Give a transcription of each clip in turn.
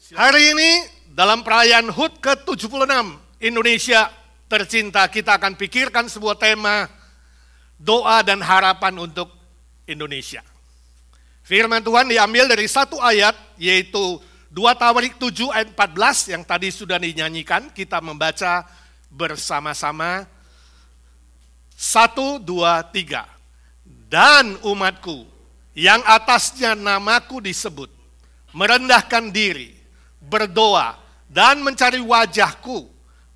Hari ini dalam perayaan HUT ke-76 Indonesia tercinta, kita akan pikirkan sebuah tema doa dan harapan untuk Indonesia. Firman Tuhan diambil dari satu ayat, yaitu 2 Tawarik 7 ayat 14 yang tadi sudah dinyanyikan. Kita membaca bersama-sama. 1, 2, 3. Dan umatku yang atasnya namaku disebut, merendahkan diri, berdoa, dan mencari wajahku,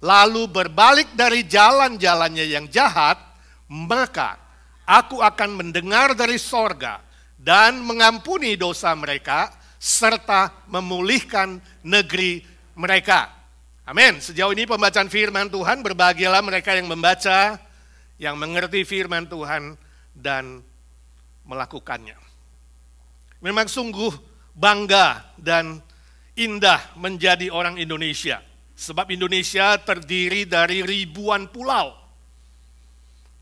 lalu berbalik dari jalan-jalannya yang jahat, maka aku akan mendengar dari sorga dan mengampuni dosa mereka, serta memulihkan negeri mereka. Amin. Sejauh ini pembacaan firman Tuhan, berbahagialah mereka yang membaca, yang mengerti firman Tuhan, dan melakukannya. Memang sungguh bangga dan indah menjadi orang Indonesia. Sebab Indonesia terdiri dari ribuan pulau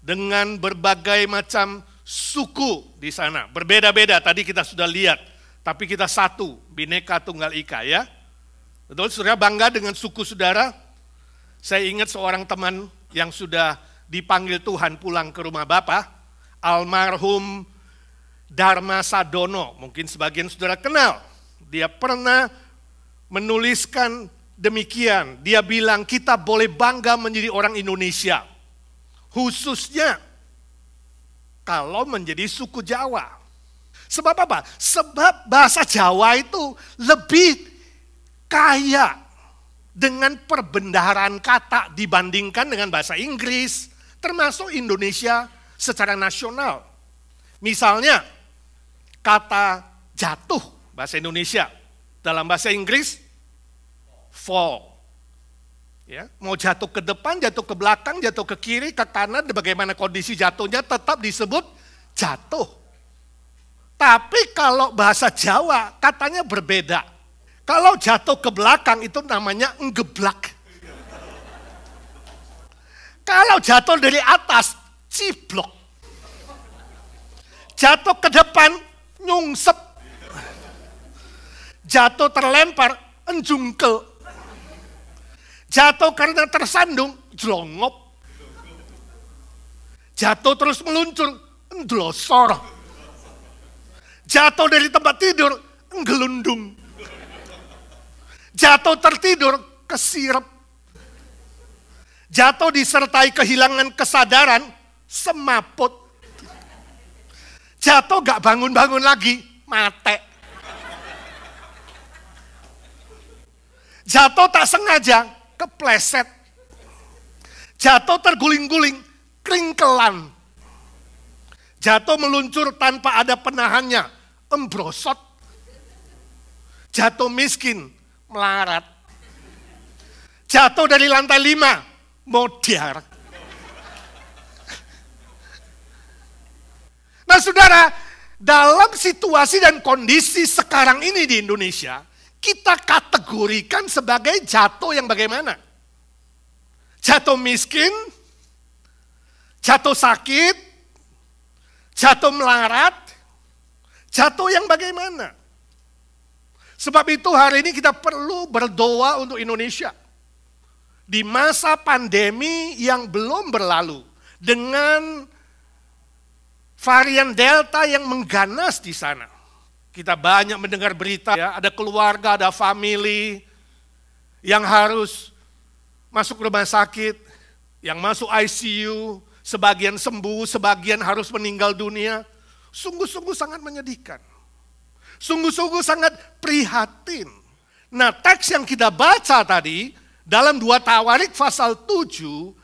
dengan berbagai macam suku di sana. Berbeda-beda, tadi kita sudah lihat. Tapi kita satu, Bhinneka Tunggal Ika ya. Betul, saudara bangga dengan suku saudara. Saya ingat seorang teman yang sudah dipanggil Tuhan pulang ke rumah Bapa, almarhum Dharma Sadono, mungkin sebagian saudara kenal. Dia pernah menuliskan demikian. Dia bilang kita boleh bangga menjadi orang Indonesia. Khususnya kalau menjadi suku Jawa. Sebab apa? Sebab bahasa Jawa itu lebih kaya dengan perbendaharaan kata dibandingkan dengan bahasa Inggris, termasuk Indonesia secara nasional. Misalnya, kata jatuh bahasa Indonesia, dalam bahasa Inggris fall. Ya, mau jatuh ke depan, jatuh ke belakang, jatuh ke kiri, ke kanan, bagaimana kondisi jatuhnya tetap disebut jatuh. Tapi kalau bahasa Jawa katanya berbeda. Kalau jatuh ke belakang itu namanya nggeblak. Kalau jatuh dari atas, ciblok. Jatuh ke depan, nyungsep. Jatuh terlempar, enjungkel. Jatuh karena tersandung, jelongop. Jatuh terus meluncur, endlosor. Jatuh dari tempat tidur, nggelundung. Jatuh tertidur, kesirep. Jatuh disertai kehilangan kesadaran, semaput. Jatuh gak bangun-bangun lagi, mate. Jatuh tak sengaja, kepleset. Jatuh terguling-guling, keringkelan. Jatuh meluncur tanpa ada penahannya, embrosot. Jatuh miskin, melarat. Jatuh dari lantai 5, modar. Nah saudara, dalam situasi dan kondisi sekarang ini di Indonesia, kita kategorikan sebagai jatuh yang bagaimana? Jatuh miskin, jatuh sakit, jatuh melarat, jatuh yang bagaimana? Sebab itu hari ini kita perlu berdoa untuk Indonesia. Di masa pandemi yang belum berlalu, dengan varian Delta yang mengganas di sana. Kita banyak mendengar berita, ya, ada keluarga, ada family yang harus masuk rumah sakit, yang masuk ICU, sebagian sembuh, sebagian harus meninggal dunia. Sungguh-sungguh sangat menyedihkan. Sungguh-sungguh sangat prihatin. Nah, teks yang kita baca tadi dalam 2 Tawarik pasal 7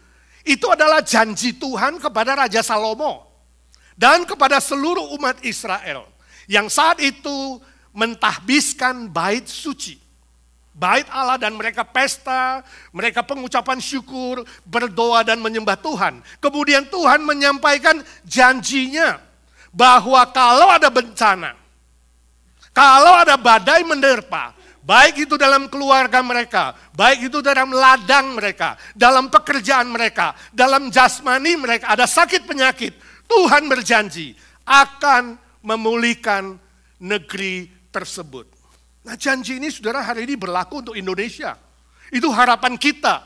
itu adalah janji Tuhan kepada Raja Salomo dan kepada seluruh umat Israel yang saat itu mentahbiskan bait suci, bait Allah, dan mereka pesta, mereka pengucapan syukur, berdoa dan menyembah Tuhan. Kemudian Tuhan menyampaikan janjinya bahwa kalau ada bencana, kalau ada badai menerpa, baik itu dalam keluarga mereka, baik itu dalam ladang mereka, dalam pekerjaan mereka, dalam jasmani mereka, ada sakit penyakit, Tuhan berjanji akan memulihkan negeri tersebut. Nah, janji ini saudara hari ini berlaku untuk Indonesia. Itu harapan kita.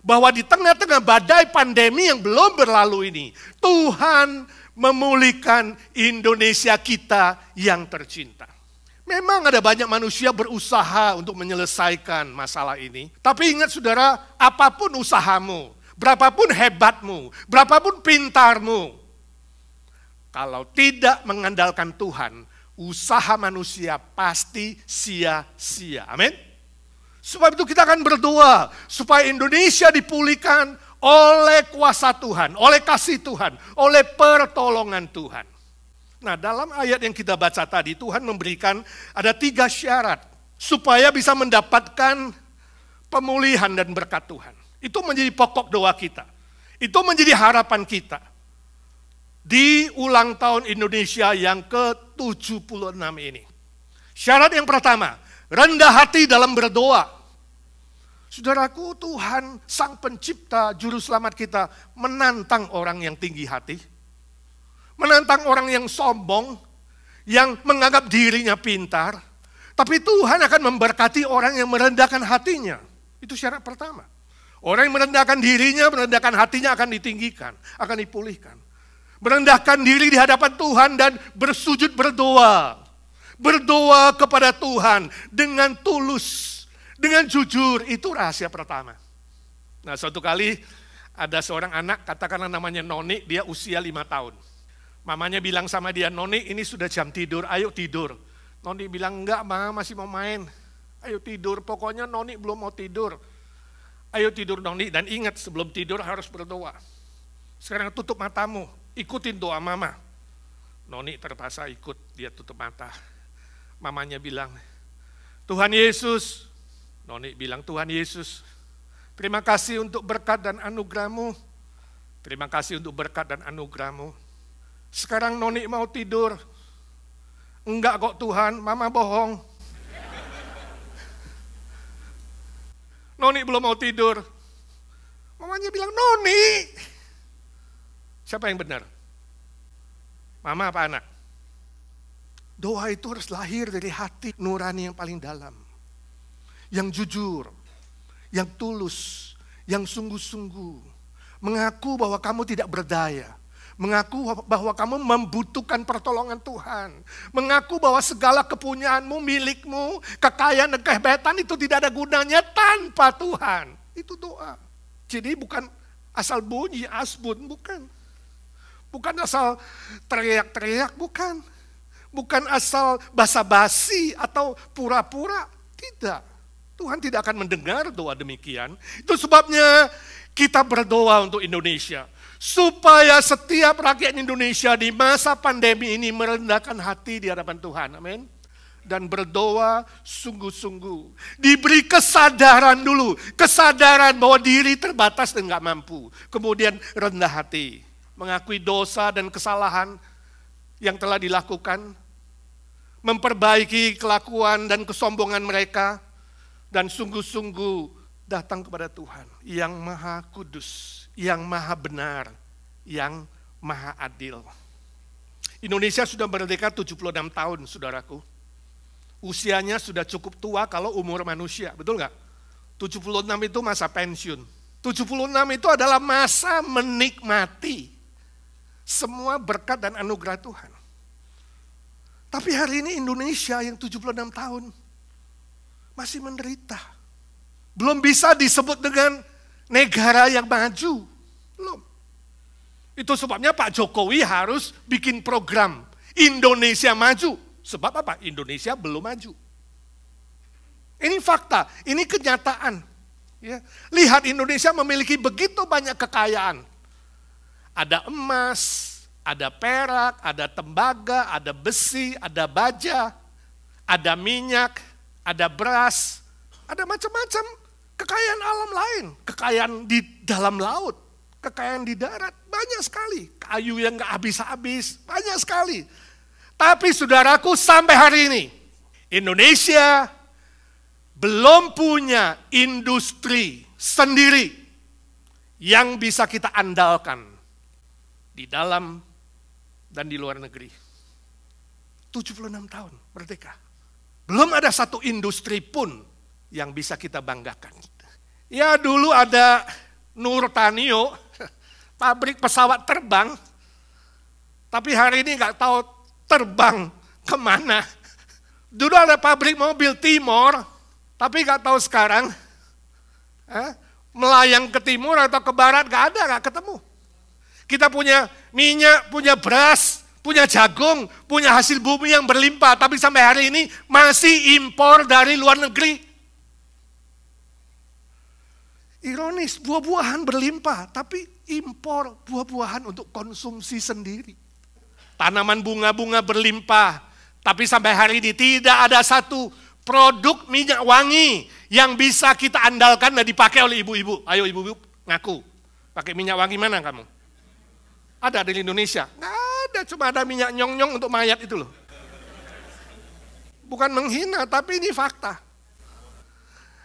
Bahwa di tengah-tengah badai pandemi yang belum berlalu ini, Tuhan memulihkan Indonesia kita yang tercinta. Memang ada banyak manusia berusaha untuk menyelesaikan masalah ini. Tapi ingat saudara, apapun usahamu, berapapun hebatmu, berapapun pintarmu, kalau tidak mengandalkan Tuhan, usaha manusia pasti sia-sia. Amin. Sebab itu kita akan berdoa supaya Indonesia dipulihkan oleh kuasa Tuhan, oleh kasih Tuhan, oleh pertolongan Tuhan. Nah, dalam ayat yang kita baca tadi, Tuhan memberikan ada 3 syarat supaya bisa mendapatkan pemulihan dan berkat Tuhan. Itu menjadi pokok doa kita. Itu menjadi harapan kita. Di ulang tahun Indonesia yang ke-76 ini. Syarat yang pertama, rendah hati dalam berdoa. Saudaraku, Tuhan Sang Pencipta, Juru Selamat kita menantang orang yang tinggi hati. Menantang orang yang sombong, yang menganggap dirinya pintar. Tapi Tuhan akan memberkati orang yang merendahkan hatinya. Itu syarat pertama. Orang yang merendahkan dirinya, merendahkan hatinya akan ditinggikan, akan dipulihkan. Merendahkan diri di hadapan Tuhan dan bersujud berdoa. Berdoa kepada Tuhan dengan tulus. Dengan jujur, itu rahasia pertama. Nah, suatu kali ada seorang anak, katakanlah namanya Noni, dia usia 5 tahun. Mamanya bilang sama dia, Noni ini sudah jam tidur, ayo tidur. Noni bilang, enggak Ma, masih mau main. Ayo tidur, pokoknya Noni belum mau tidur. Ayo tidur Noni, dan ingat sebelum tidur harus berdoa. Sekarang tutup matamu, ikutin doa Mama. Noni terpaksa ikut, dia tutup mata. Mamanya bilang, Tuhan Yesus, Noni bilang, Tuhan Yesus, terima kasih untuk berkat dan anugerah-Mu. Terima kasih untuk berkat dan anugerah-Mu. Sekarang Noni mau tidur. Enggak kok Tuhan, Mama bohong. Noni belum mau tidur. Mamanya bilang, Noni. Siapa yang benar? Mama apa anak? Doa itu harus lahir dari hati nurani yang paling dalam. Yang jujur, yang tulus, yang sungguh-sungguh. Mengaku bahwa kamu tidak berdaya. Mengaku bahwa kamu membutuhkan pertolongan Tuhan. Mengaku bahwa segala kepunyaanmu, milikmu, kekayaan dan kehebatan itu tidak ada gunanya tanpa Tuhan. Itu doa. Jadi bukan asal bunyi, asbun, bukan. Bukan asal teriak-teriak, bukan. Bukan asal basa-basi atau pura-pura, tidak. Tuhan tidak akan mendengar doa demikian. Itu sebabnya kita berdoa untuk Indonesia. Supaya setiap rakyat Indonesia di masa pandemi ini merendahkan hati di hadapan Tuhan. Amin. Dan berdoa sungguh-sungguh. Diberi kesadaran dulu. Kesadaran bahwa diri terbatas dan gak mampu. Kemudian rendah hati. Mengakui dosa dan kesalahan yang telah dilakukan. Memperbaiki kelakuan dan kesombongan mereka. Dan sungguh-sungguh datang kepada Tuhan yang maha kudus, yang maha benar, yang maha adil. Indonesia sudah merdeka 76 tahun, saudaraku. Usianya sudah cukup tua kalau umur manusia, betul nggak? 76 itu masa pensiun. 76 itu adalah masa menikmati semua berkat dan anugerah Tuhan. Tapi hari ini Indonesia yang 76 tahun, masih menderita. Belum bisa disebut dengan negara yang maju. Belum. Itu sebabnya Pak Jokowi harus bikin program Indonesia Maju. Sebab apa? Indonesia belum maju. Ini fakta, ini kenyataan. Ya. Lihat Indonesia memiliki begitu banyak kekayaan. Ada emas, ada perak, ada tembaga, ada besi, ada baja, ada minyak, ada beras, ada macam-macam kekayaan alam lain. Kekayaan di dalam laut, kekayaan di darat, banyak sekali. Kayu yang gak habis-habis, banyak sekali. Tapi saudaraku sampai hari ini, Indonesia belum punya industri sendiri yang bisa kita andalkan di dalam dan di luar negeri. 76 tahun merdeka. Belum ada satu industri pun yang bisa kita banggakan. Ya dulu ada Nurtanio, pabrik pesawat terbang, tapi hari ini nggak tahu terbang kemana. Dulu ada pabrik mobil Timor, tapi nggak tahu sekarang melayang ke timur atau ke barat, nggak ketemu. Kita punya minyak, punya beras, punya jagung, punya hasil bumi yang berlimpah, tapi sampai hari ini masih impor dari luar negeri. Ironis, buah-buahan berlimpah, tapi impor buah-buahan untuk konsumsi sendiri. Tanaman bunga-bunga berlimpah, tapi sampai hari ini tidak ada satu produk minyak wangi yang bisa kita andalkan dan dipakai oleh ibu-ibu. Ayo ibu-ibu ngaku, pakai minyak wangi mana kamu? Ada di Indonesia? Nggak ada, cuma ada minyak nyong-nyong untuk mayat itu loh. Bukan menghina, tapi ini fakta.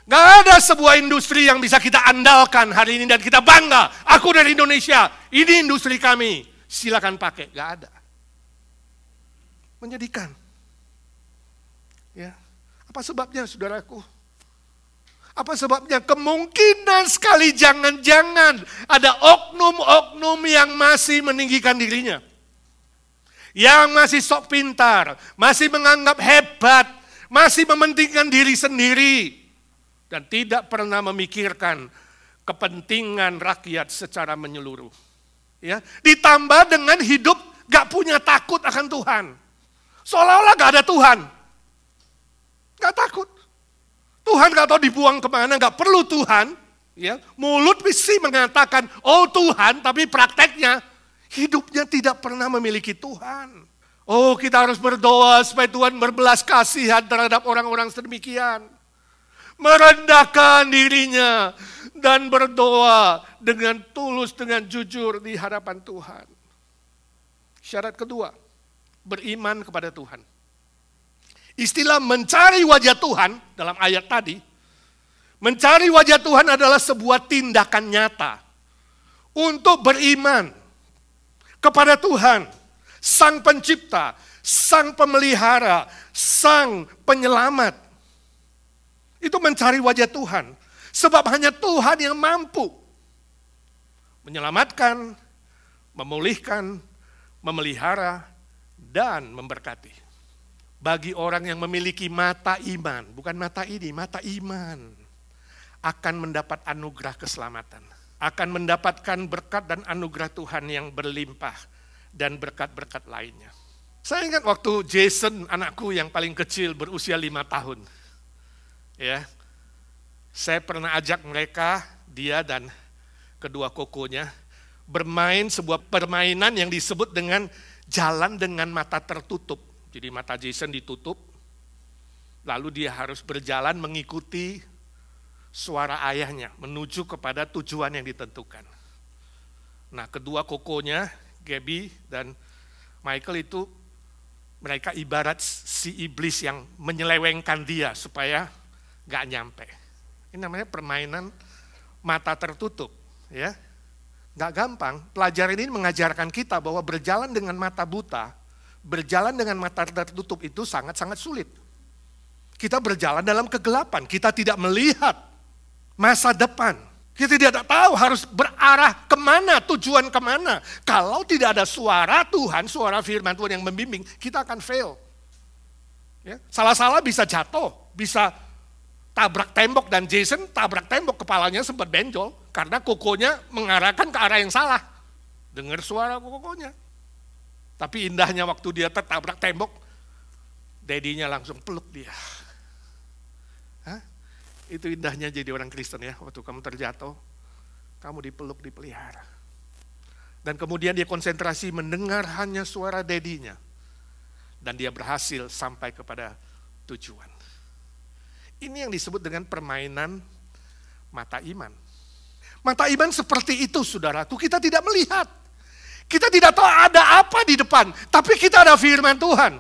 Nggak ada sebuah industri yang bisa kita andalkan hari ini dan kita bangga. Aku dari Indonesia, ini industri kami. Silakan pakai, nggak ada. Menyedihkan. Ya, apa sebabnya saudaraku? Apa sebabnya? Kemungkinan sekali jangan-jangan ada oknum-oknum yang masih meninggikan dirinya. Yang masih sok pintar, masih menganggap hebat, masih mementingkan diri sendiri. Dan tidak pernah memikirkan kepentingan rakyat secara menyeluruh. Ya, ditambah dengan hidup gak punya takut akan Tuhan. Seolah-olah gak ada Tuhan. Gak takut. Tuhan gak tahu dibuang kemana, gak perlu Tuhan. Ya, mulut mesti mengatakan, oh Tuhan, tapi prakteknya hidupnya tidak pernah memiliki Tuhan. Oh, kita harus berdoa supaya Tuhan berbelas kasihan terhadap orang-orang sedemikian. Merendahkan dirinya dan berdoa dengan tulus, dengan jujur di hadapan Tuhan. Syarat kedua, beriman kepada Tuhan. Istilah mencari wajah Tuhan dalam ayat tadi, mencari wajah Tuhan adalah sebuah tindakan nyata untuk beriman kepada Tuhan, Sang Pencipta, Sang Pemelihara, Sang Penyelamat. Itu mencari wajah Tuhan. Sebab hanya Tuhan yang mampu menyelamatkan, memulihkan, memelihara, dan memberkati. Bagi orang yang memiliki mata iman, bukan mata ini, mata iman, akan mendapat anugerah keselamatan. Akan mendapatkan berkat dan anugerah Tuhan yang berlimpah dan berkat-berkat lainnya. Saya ingat waktu Jason, anakku yang paling kecil berusia 5 tahun. Ya, saya pernah ajak mereka, dia dan kedua kokonya, bermain sebuah permainan yang disebut dengan jalan dengan mata tertutup. Jadi mata Jason ditutup, lalu dia harus berjalan mengikuti suara ayahnya, menuju kepada tujuan yang ditentukan. Nah, kedua kokonya, Gaby dan Michael itu, mereka ibarat si iblis yang menyelewengkan dia supaya gak nyampe. Ini namanya permainan mata tertutup. Ya, gak gampang. Pelajaran ini mengajarkan kita bahwa berjalan dengan mata buta, berjalan dengan mata tertutup itu sangat-sangat sulit. Kita berjalan dalam kegelapan, kita tidak melihat masa depan. Kita tidak tahu harus berarah kemana, tujuan kemana. Kalau tidak ada suara Tuhan, suara firman Tuhan yang membimbing, kita akan fail. Ya, salah-salah bisa jatuh, bisa tabrak tembok, dan Jason tabrak tembok, kepalanya sempat benjol karena kokonya mengarahkan ke arah yang salah. Dengar suara kokonya. Tapi indahnya waktu dia tertabrak tembok, daddy-nya langsung peluk dia. Hah? Itu indahnya jadi orang Kristen ya, waktu kamu terjatuh, kamu dipeluk, dipelihara. Dan kemudian dia konsentrasi mendengar hanya suara daddy-nya. Dan dia berhasil sampai kepada tujuan. Ini yang disebut dengan permainan mata iman. Mata iman seperti itu, saudaraku. Kita tidak melihat. Kita tidak tahu ada apa di depan. Tapi kita ada firman Tuhan.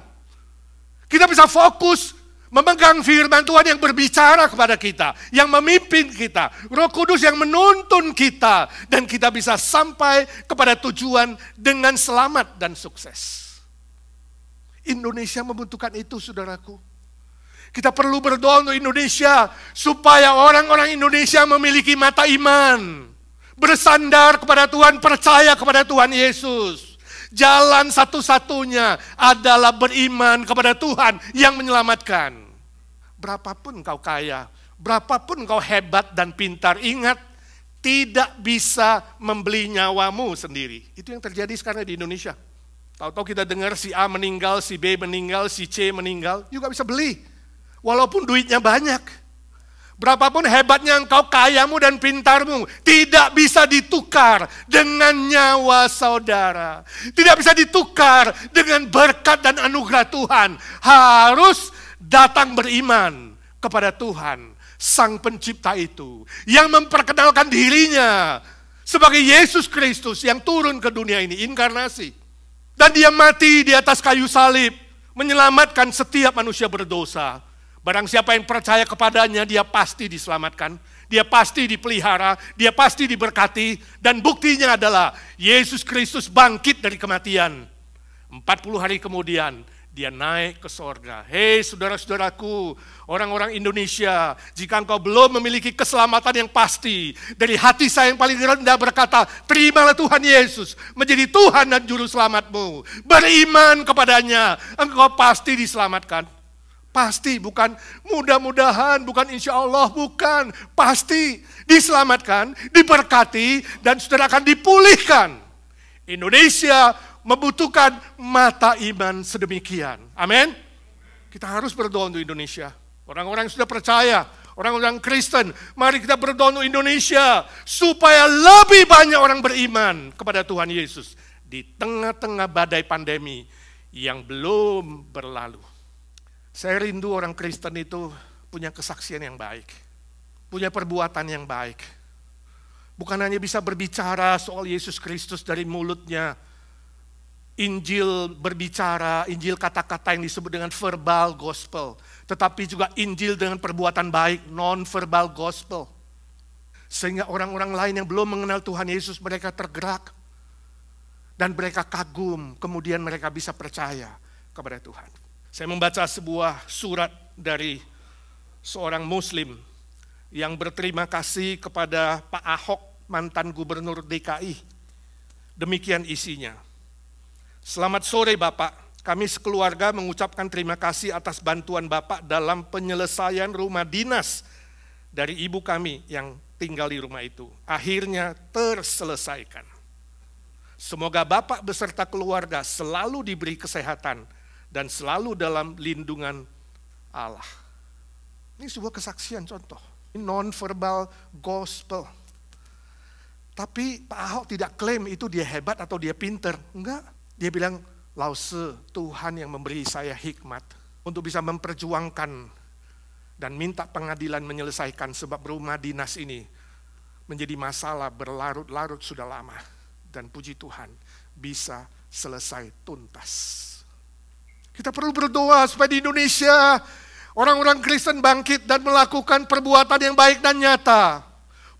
Kita bisa fokus memegang firman Tuhan yang berbicara kepada kita. Yang memimpin kita. Roh Kudus yang menuntun kita. Dan kita bisa sampai kepada tujuan dengan selamat dan sukses. Indonesia membutuhkan itu, saudaraku. Kita perlu berdoa untuk Indonesia, supaya orang-orang Indonesia memiliki mata iman. Bersandar kepada Tuhan, percaya kepada Tuhan Yesus. Jalan satu-satunya adalah beriman kepada Tuhan yang menyelamatkan. Berapapun kau kaya, berapapun kau hebat dan pintar, ingat, tidak bisa membeli nyawamu sendiri. Itu yang terjadi sekarang di Indonesia. Tahu-tahu kita dengar si A meninggal, si B meninggal, si C meninggal, juga bisa beli. Walaupun duitnya banyak. Berapapun hebatnya engkau, kayamu dan pintarmu, tidak bisa ditukar dengan nyawa saudara. Tidak bisa ditukar dengan berkat dan anugerah Tuhan. Harus datang beriman kepada Tuhan, Sang Pencipta itu, yang memperkenalkan dirinya sebagai Yesus Kristus yang turun ke dunia ini, inkarnasi. Dan dia mati di atas kayu salib, menyelamatkan setiap manusia berdosa. Barang siapa yang percaya kepadanya, dia pasti diselamatkan, dia pasti dipelihara, dia pasti diberkati, dan buktinya adalah Yesus Kristus bangkit dari kematian. 40 hari kemudian, dia naik ke sorga. Hei saudara-saudaraku, orang-orang Indonesia, jika engkau belum memiliki keselamatan yang pasti, dari hati saya yang paling rendah berkata, terimalah Tuhan Yesus menjadi Tuhan dan Juru Selamatmu. Beriman kepadanya, engkau pasti diselamatkan. Pasti, bukan mudah-mudahan, bukan insya Allah, bukan. Pasti diselamatkan, diberkati, dan saudara akan dipulihkan. Indonesia membutuhkan mata iman sedemikian. Amin. Kita harus berdoa untuk Indonesia. Orang-orang yang sudah percaya, orang-orang Kristen, mari kita berdoa untuk Indonesia, supaya lebih banyak orang beriman kepada Tuhan Yesus di tengah-tengah badai pandemi yang belum berlalu. Saya rindu orang Kristen itu punya kesaksian yang baik, punya perbuatan yang baik. Bukan hanya bisa berbicara soal Yesus Kristus dari mulutnya, Injil berbicara, Injil kata-kata yang disebut dengan verbal gospel, tetapi juga Injil dengan perbuatan baik, non-verbal gospel. Sehingga orang-orang lain yang belum mengenal Tuhan Yesus, mereka tergerak dan mereka kagum, kemudian mereka bisa percaya kepada Tuhan. Saya membaca sebuah surat dari seorang Muslim yang berterima kasih kepada Pak Ahok, mantan Gubernur DKI. Demikian isinya. Selamat sore Bapak, kami sekeluarga mengucapkan terima kasih atas bantuan Bapak dalam penyelesaian rumah dinas dari ibu kami yang tinggal di rumah itu. Akhirnya terselesaikan. Semoga Bapak beserta keluarga selalu diberi kesehatan dan selalu dalam lindungan Allah. Ini sebuah kesaksian contoh. Ini non-verbal gospel. Tapi Pak Ahok tidak klaim itu dia hebat atau dia pinter. Enggak. Dia bilang, Lause, Tuhan yang memberi saya hikmat untuk bisa memperjuangkan dan minta pengadilan menyelesaikan, sebab rumah dinas ini menjadi masalah berlarut-larut sudah lama. Dan puji Tuhan bisa selesai tuntas. Kita perlu berdoa supaya di Indonesia orang-orang Kristen bangkit dan melakukan perbuatan yang baik dan nyata.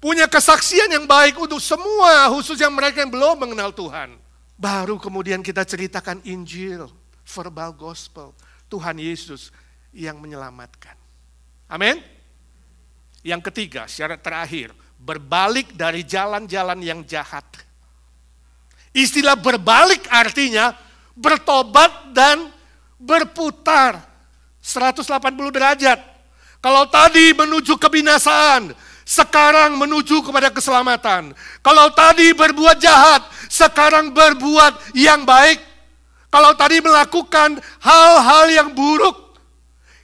Punya kesaksian yang baik untuk semua, khususnya mereka yang belum mengenal Tuhan. Baru kemudian kita ceritakan Injil, verbal gospel, Tuhan Yesus yang menyelamatkan. Amin. Yang ketiga, syarat terakhir, berbalik dari jalan-jalan yang jahat. Istilah berbalik artinya bertobat dan berputar 180 derajat. Kalau tadi menuju kebinasaan, sekarang menuju kepada keselamatan. Kalau tadi berbuat jahat, sekarang berbuat yang baik. Kalau tadi melakukan hal-hal yang buruk,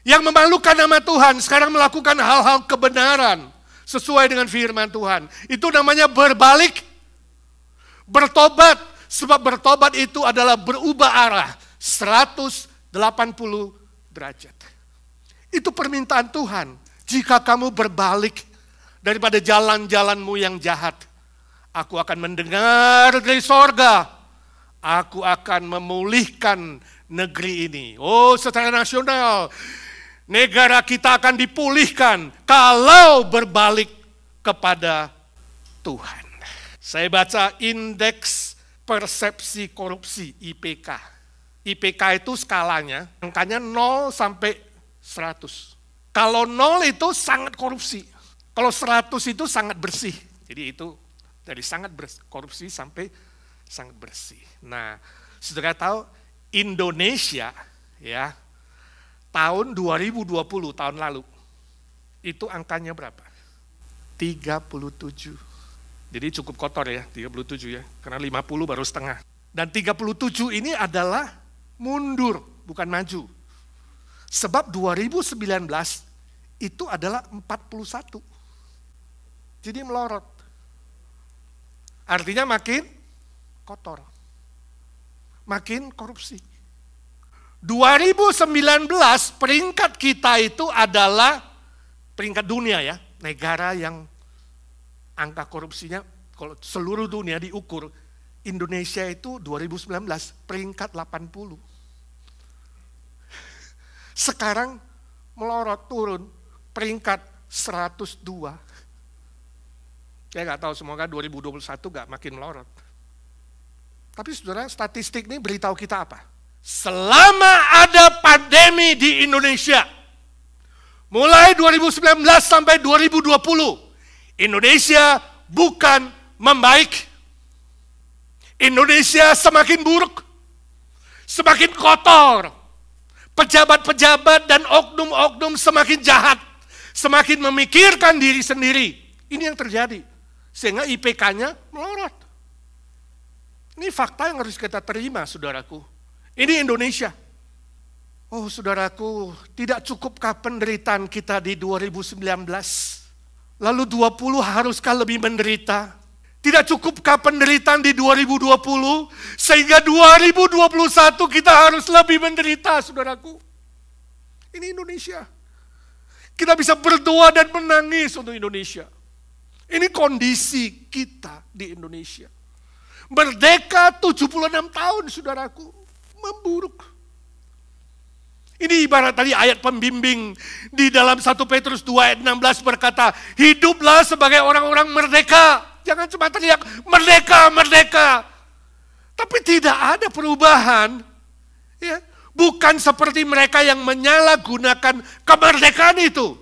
yang memalukan nama Tuhan, sekarang melakukan hal-hal kebenaran sesuai dengan firman Tuhan. Itu namanya berbalik, bertobat. Sebab bertobat itu adalah berubah arah 180 derajat. Itu permintaan Tuhan. Jika kamu berbalik daripada jalan-jalanmu yang jahat, aku akan mendengar dari sorga. Aku akan memulihkan negeri ini. Oh, secara nasional, negara kita akan dipulihkan kalau berbalik kepada Tuhan. Saya baca indeks persepsi korupsi, IPK. IPK itu skalanya, angkanya 0 sampai 100. Kalau 0 itu sangat korupsi. Kalau 100 itu sangat bersih. Jadi itu dari sangat korupsi sampai sangat bersih. Nah, saudara tahu Indonesia ya tahun 2020 tahun lalu itu angkanya berapa? 37. Jadi cukup kotor ya, 37 ya. Karena 50 baru setengah. Dan 37 ini adalah mundur, bukan maju. Sebab 2019 itu adalah 41. Jadi melorot. Artinya makin kotor. Makin korupsi. 2019 peringkat kita itu adalah peringkat dunia ya. Negara yang angka korupsinya kalau seluruh dunia diukur, Indonesia itu 2019 peringkat 80. Sekarang melorot turun peringkat 102. Saya nggak tahu, semoga 2021 nggak makin melorot. Tapi saudara, statistik ini beritahu kita apa? Selama ada pandemi di Indonesia, mulai 2019 sampai 2020, Indonesia bukan membaik. Indonesia semakin buruk, semakin kotor. Pejabat-pejabat dan oknum-oknum semakin jahat, semakin memikirkan diri sendiri. Ini yang terjadi. Sehingga IPK-nya melorot. Ini fakta yang harus kita terima, saudaraku. Ini Indonesia. Oh, saudaraku, tidak cukupkah penderitaan kita di 2019? Lalu 20 haruskah lebih menderita? Tidak cukupkah penderitaan di 2020? Sehingga 2021 kita harus lebih menderita, saudaraku. Ini Indonesia. Kita bisa berdoa dan menangis untuk Indonesia. Ini kondisi kita di Indonesia. Merdeka 76 tahun, saudaraku. Memburuk. Ini ibarat tadi ayat pembimbing di dalam 1 Petrus 2 ayat 16 berkata, hiduplah sebagai orang-orang merdeka. Jangan cuma teriak, merdeka, merdeka. Tapi tidak ada perubahan. Ya. Bukan seperti mereka yang menyalahgunakan kemerdekaan itu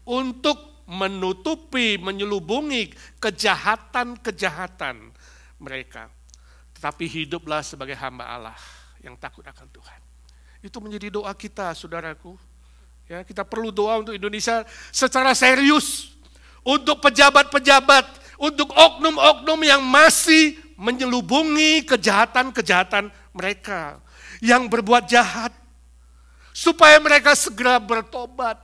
untuk menutupi, menyelubungi kejahatan-kejahatan mereka. Tetapi hiduplah sebagai hamba Allah yang takut akan Tuhan. Itu menjadi doa kita, saudaraku. Ya, kita perlu doa untuk Indonesia secara serius. Untuk pejabat-pejabat, untuk oknum-oknum yang masih menyelubungi kejahatan-kejahatan mereka. Yang berbuat jahat. Supaya mereka segera bertobat.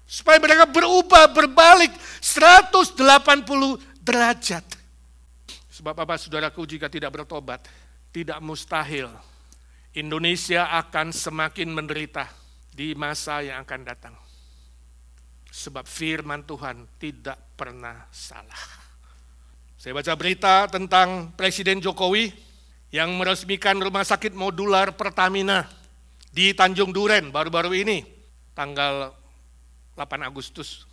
Supaya mereka berubah, berbalik 180 derajat. Sebab apa, saudaraku, jika tidak bertobat, tidak mustahil Indonesia akan semakin menderita di masa yang akan datang. Sebab firman Tuhan tidak pernah salah. Saya baca berita tentang Presiden Jokowi yang meresmikan rumah sakit modular Pertamina di Tanjung Duren baru-baru ini, tanggal 8 Agustus.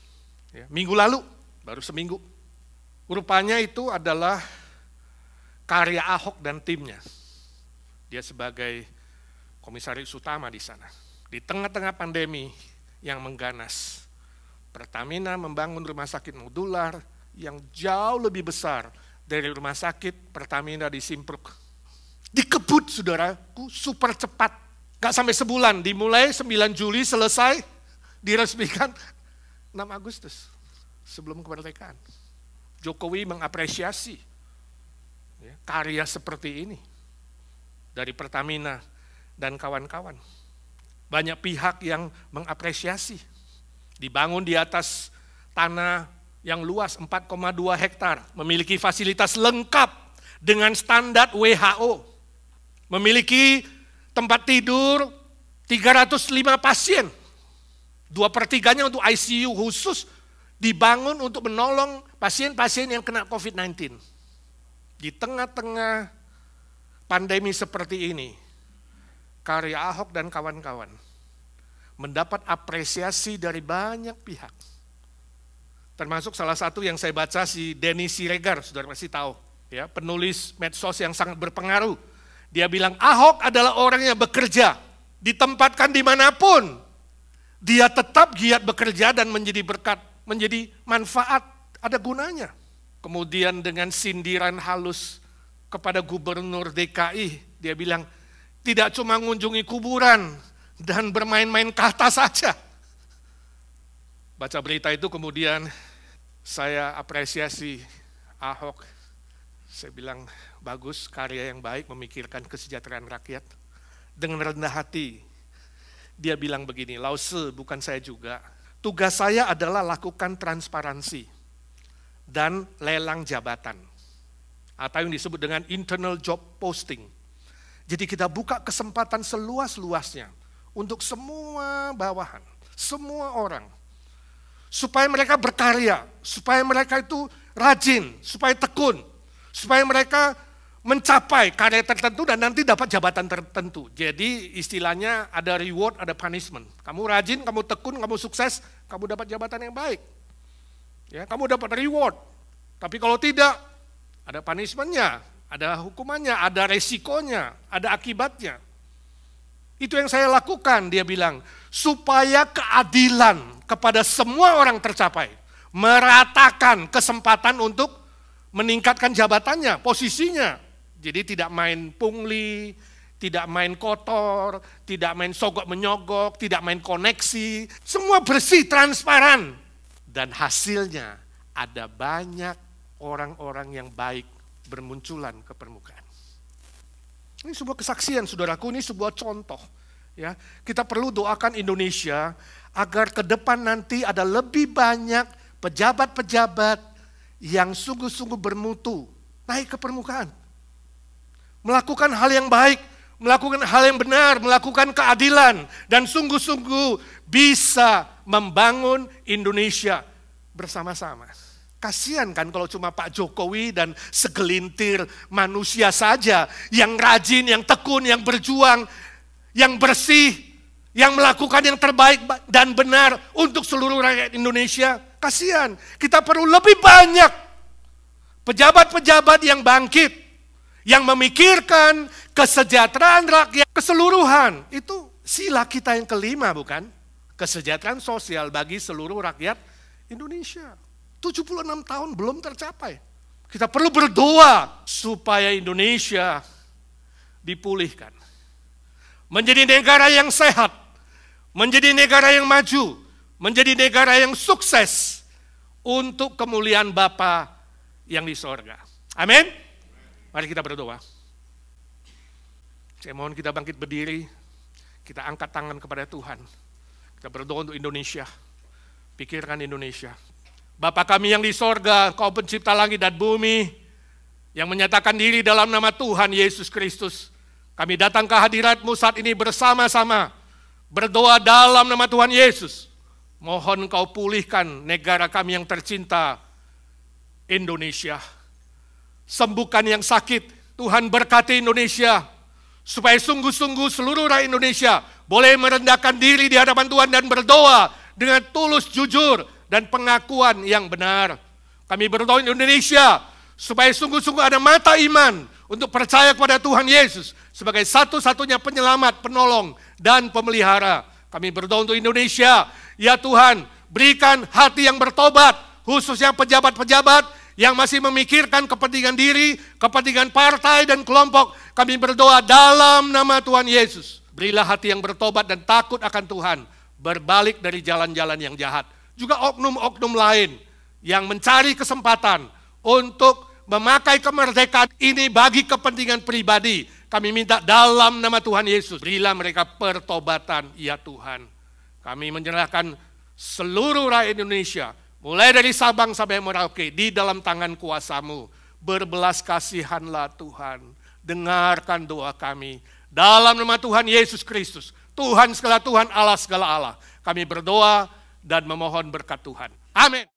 Ya, minggu lalu, baru seminggu. Rupanya itu adalah karya Ahok dan timnya. Dia sebagai komisaris utama di sana. Di tengah-tengah pandemi yang mengganas, Pertamina membangun rumah sakit modular yang jauh lebih besar dari rumah sakit Pertamina di Simpruk. Dikebut, saudaraku, super cepat. Gak sampai sebulan, dimulai 9 Juli, selesai, diresmikan 6 Agustus, sebelum kemerdekaan. Jokowi mengapresiasi ya, karya seperti ini dari Pertamina dan kawan-kawan. Banyak pihak yang mengapresiasi. Dibangun di atas tanah yang luas 4,2 hektar, memiliki fasilitas lengkap dengan standar WHO. Memiliki tempat tidur 305 pasien. 2/3-nya untuk ICU khusus, dibangun untuk menolong pasien-pasien yang kena COVID-19. Di tengah-tengah pandemi seperti ini, karya Ahok dan kawan-kawan mendapat apresiasi dari banyak pihak. Termasuk salah satu yang saya baca, si Denny Siregar, saudara pasti tahu, ya, penulis medsos yang sangat berpengaruh. Dia bilang Ahok adalah orang yang bekerja, ditempatkan dimanapun, Dia tetap giat bekerja dan menjadi berkat, menjadi manfaat, ada gunanya. Kemudian dengan sindiran halus kepada gubernur DKI, dia bilang, tidak cuma mengunjungi kuburan dan bermain-main kata saja. Baca berita itu kemudian saya apresiasi Ahok. Saya bilang, bagus, karya yang baik, memikirkan kesejahteraan rakyat. Dengan rendah hati, dia bilang begini, Lause, bukan saya juga. Tugas saya adalah lakukan transparansi dan lelang jabatan. Atau yang disebut dengan internal job posting. Jadi kita buka kesempatan seluas-luasnya untuk semua bawahan, semua orang. Supaya mereka berkarya, supaya mereka itu rajin, supaya tekun, supaya mereka mencapai karya tertentu dan nanti dapat jabatan tertentu. Jadi istilahnya ada reward, ada punishment. Kamu rajin, kamu tekun, kamu sukses, kamu dapat jabatan yang baik. Ya, kamu dapat reward. Tapi kalau tidak, ada punishment-nya, ada hukumannya, ada resikonya, ada akibatnya. Itu yang saya lakukan, dia bilang, supaya keadilan kepada semua orang tercapai. Meratakan kesempatan untuk meningkatkan jabatannya, posisinya. Jadi tidak main pungli, tidak main kotor, tidak main sogok menyogok, tidak main koneksi. Semua bersih, transparan. Dan hasilnya ada banyak orang-orang yang baik bermunculan ke permukaan. Ini sebuah kesaksian, saudaraku, ini sebuah contoh. Ya, kita perlu doakan Indonesia agar ke depan nanti ada lebih banyak pejabat-pejabat yang sungguh-sungguh bermutu, naik ke permukaan. Melakukan hal yang baik, melakukan hal yang benar, melakukan keadilan, dan sungguh-sungguh bisa membangun Indonesia bersama-sama. Kasihan kan kalau cuma Pak Jokowi dan segelintir manusia saja yang rajin, yang tekun, yang berjuang, yang bersih, yang melakukan yang terbaik dan benar untuk seluruh rakyat Indonesia. Kasihan, kita perlu lebih banyak pejabat-pejabat yang bangkit, yang memikirkan kesejahteraan rakyat keseluruhan. Itu sila kita yang kelima, bukan? Kesejahteraan sosial bagi seluruh rakyat Indonesia. 76 tahun belum tercapai. Kita perlu berdoa supaya Indonesia dipulihkan. Menjadi negara yang sehat, menjadi negara yang maju, menjadi negara yang sukses untuk kemuliaan Bapa yang di sorga. Amin. Mari kita berdoa. Saya mohon kita bangkit berdiri, kita angkat tangan kepada Tuhan. Kita berdoa untuk Indonesia. Pikirkan Indonesia. Bapa kami yang di sorga, Kau pencipta langit dan bumi, yang menyatakan diri dalam nama Tuhan Yesus Kristus. Kami datang ke hadirat-Mu saat ini bersama-sama, berdoa dalam nama Tuhan Yesus. Mohon Kau pulihkan negara kami yang tercinta, Indonesia. Sembuhkan yang sakit, Tuhan berkati Indonesia, supaya sungguh-sungguh seluruh rakyat Indonesia boleh merendahkan diri di hadapan Tuhan dan berdoa dengan tulus, jujur, dan pengakuan yang benar. Kami berdoa Indonesia, supaya sungguh-sungguh ada mata iman untuk percaya kepada Tuhan Yesus sebagai satu-satunya penyelamat, penolong, dan pemelihara. Kami berdoa untuk Indonesia, ya Tuhan, berikan hati yang bertobat, khususnya pejabat-pejabat yang masih memikirkan kepentingan diri, kepentingan partai dan kelompok. Kami berdoa dalam nama Tuhan Yesus. Berilah hati yang bertobat dan takut akan Tuhan, berbalik dari jalan-jalan yang jahat. Juga oknum-oknum lain yang mencari kesempatan untuk memakai kemerdekaan ini bagi kepentingan pribadi. Kami minta dalam nama Tuhan Yesus, berilah mereka pertobatan, ya Tuhan. Kami menyerahkan seluruh rakyat Indonesia, mulai dari Sabang sampai Merauke, di dalam tangan kuasa-Mu. Berbelas kasihanlah Tuhan. Dengarkan doa kami. Dalam nama Tuhan Yesus Kristus, Tuhan segala Tuhan, Allah segala Allah. Kami berdoa dan memohon berkat Tuhan. Amin.